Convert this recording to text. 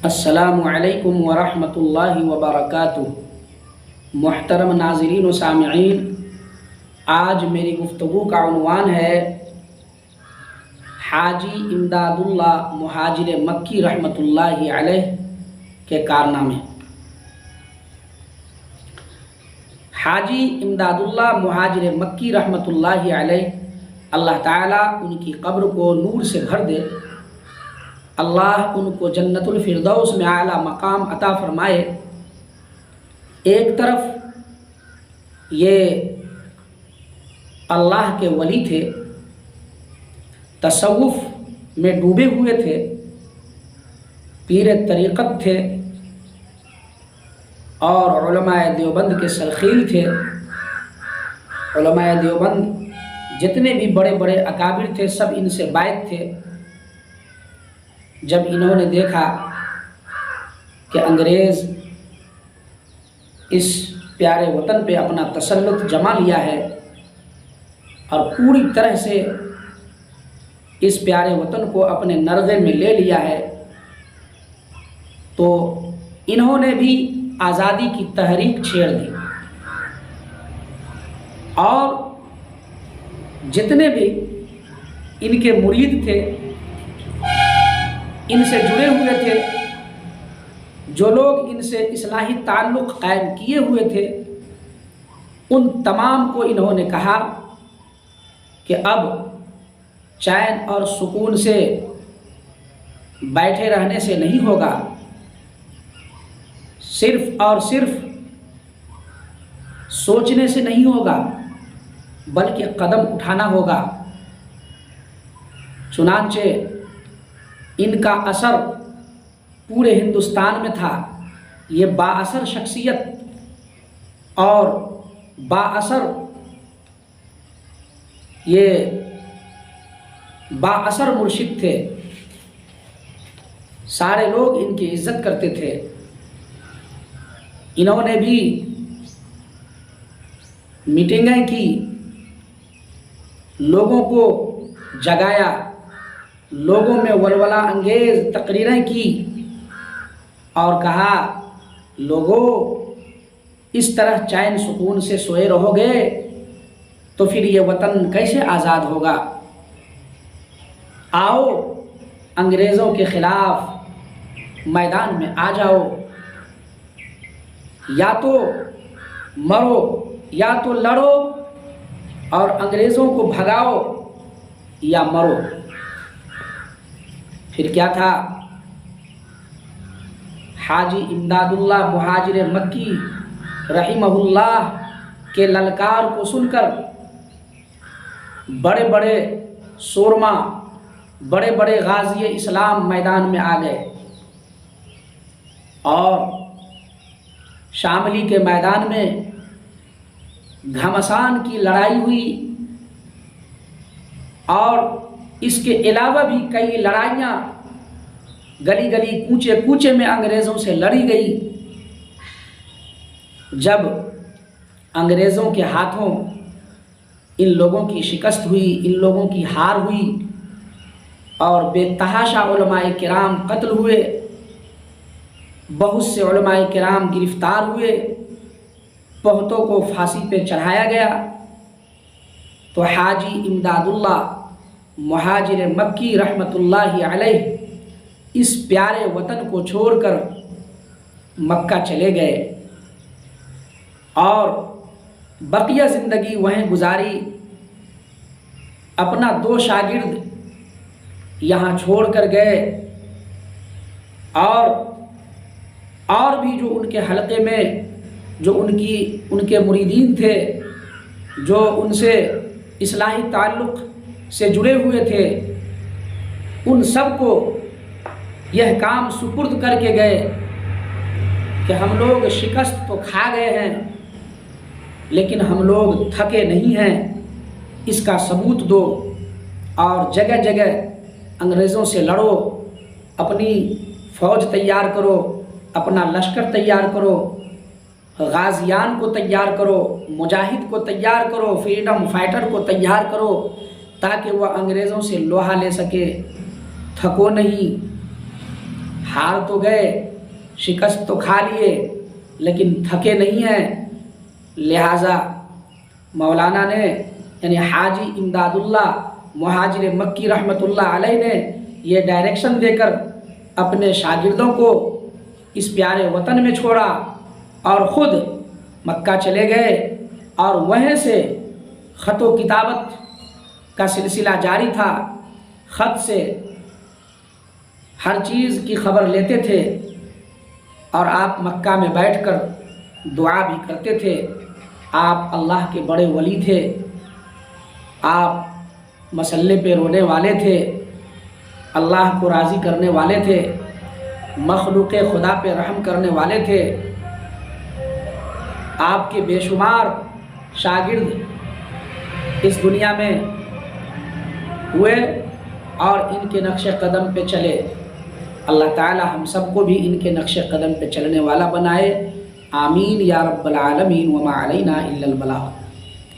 السلام علیکم ورحمۃ اللہ وبرکاتہ۔ محترم ناظرین و سامعین، آج میری گفتگو کا عنوان ہے حاجی امداد اللہ مہاجر مکی رحمۃ اللہ علیہ کے کارنامے۔ حاجی امداد اللہ مہاجر مکی رحمۃ اللہ علیہ، اللہ تعالیٰ ان کی قبر کو نور سے بھر دے، اللہ ان کو جنت الفردوس میں اعلیٰ مقام عطا فرمائے۔ ایک طرف یہ اللہ کے ولی تھے، تصوف میں ڈوبے ہوئے تھے، پیر طریقت تھے اور علماء دیوبند کے سرخیل تھے۔ علماء دیوبند جتنے بھی بڑے بڑے اکابر تھے سب ان سے بیعت تھے۔ جب انہوں نے دیکھا کہ انگریز اس پیارے وطن پہ اپنا تسلط جما لیا ہے اور پوری طرح سے اس پیارے وطن کو اپنے نرغے میں لے لیا ہے، تو انہوں نے بھی آزادی کی تحریک چھیڑ دی اور جتنے بھی ان کے مرید تھے، ان سے جڑے ہوئے تھے، جو لوگ ان سے اصلاحی تعلق قائم کیے ہوئے تھے، ان تمام کو انہوں نے کہا کہ اب چین اور سکون سے بیٹھے رہنے سے نہیں ہوگا، صرف اور صرف سوچنے سے نہیں ہوگا بلکہ قدم اٹھانا ہوگا۔ چنانچہ ان کا اثر پورے ہندوستان میں تھا۔ یہ با اثر شخصیت اور با اثر مرشد تھے، سارے لوگ ان کی عزت کرتے تھے۔ انہوں نے بھی میٹنگیں کی، لوگوں کو جگایا، لوگوں میں ولولہ انگیز تقریریں کی اور کہا، لوگوں اس طرح چین سکون سے سوئے رہو گے تو پھر یہ وطن کیسے آزاد ہوگا؟ آؤ انگریزوں کے خلاف میدان میں آ جاؤ، یا تو مرو یا تو لڑو اور انگریزوں کو بھگاؤ یا مرو۔ پھر کیا تھا؟ حاجی امداد اللہ مہاجر مکی رحمہ اللہ کے للکار کو سن کر بڑے بڑے سورما، بڑے بڑے غازی اسلام میدان میں آ گئے اور شاملی کے میدان میں گھمسان کی لڑائی ہوئی اور اس کے علاوہ بھی کئی لڑائیاں گلی گلی کوچے کوچے میں انگریزوں سے لڑی گئی۔ جب انگریزوں کے ہاتھوں ان لوگوں کی شکست ہوئی، ان لوگوں کی ہار ہوئی اور بے تحاشا علماء کرام قتل ہوئے، بہت سے علماء کرام گرفتار ہوئے، بہتوں کو پھانسی پہ چڑھایا گیا، تو حاجی امداد اللہ مہاجر مکی رحمۃ اللہ علیہ اس پیارے وطن کو چھوڑ کر مکہ چلے گئے اور بقیہ زندگی وہیں گزاری۔ اپنا 2 شاگرد یہاں چھوڑ کر گئے اور بھی جو ان کے حلقے میں جو ان کے مریدین تھے، جو ان سے اصلاحی تعلق سے جڑے ہوئے تھے، ان سب کو یہ کام سپرد کر کے گئے کہ ہم لوگ شکست تو کھا گئے ہیں لیکن ہم لوگ تھکے نہیں ہیں، اس کا ثبوت دو اور جگہ جگہ انگریزوں سے لڑو، اپنی فوج تیار کرو، اپنا لشکر تیار کرو، غازیان کو تیار کرو، مجاہد کو تیار کرو، فریڈم فائٹر کو تیار کرو تاکہ وہ انگریزوں سے لوہا لے سکے۔ تھکو نہیں، ہار تو گئے، شکست تو کھا لیے، لیکن تھکے نہیں ہیں۔ لہٰذا مولانا نے یعنی حاجی امداد اللہ مہاجر مکی رحمۃ اللہ علیہ نے یہ ڈائریکشن دے کر اپنے شاگردوں کو اس پیارے وطن میں چھوڑا اور خود مکہ چلے گئے، اور وہیں سے خط و کتابت کا سلسلہ جاری تھا۔ خط سے ہر چیز کی خبر لیتے تھے، اور آپ مکہ میں بیٹھ کر دعا بھی کرتے تھے۔ آپ اللہ کے بڑے ولی تھے، آپ مسلے پہ رونے والے تھے، اللہ کو راضی کرنے والے تھے، مخلوق خدا پہ رحم کرنے والے تھے۔ آپ کے بے شمار شاگرد اس دنیا میں ہوئے اور ان کے نقش قدم پہ چلے۔ اللہ تعالی ہم سب کو بھی ان کے نقش قدم پہ چلنے والا بنائے، آمین یا رب العالمین، وما علینا الا البلاغ۔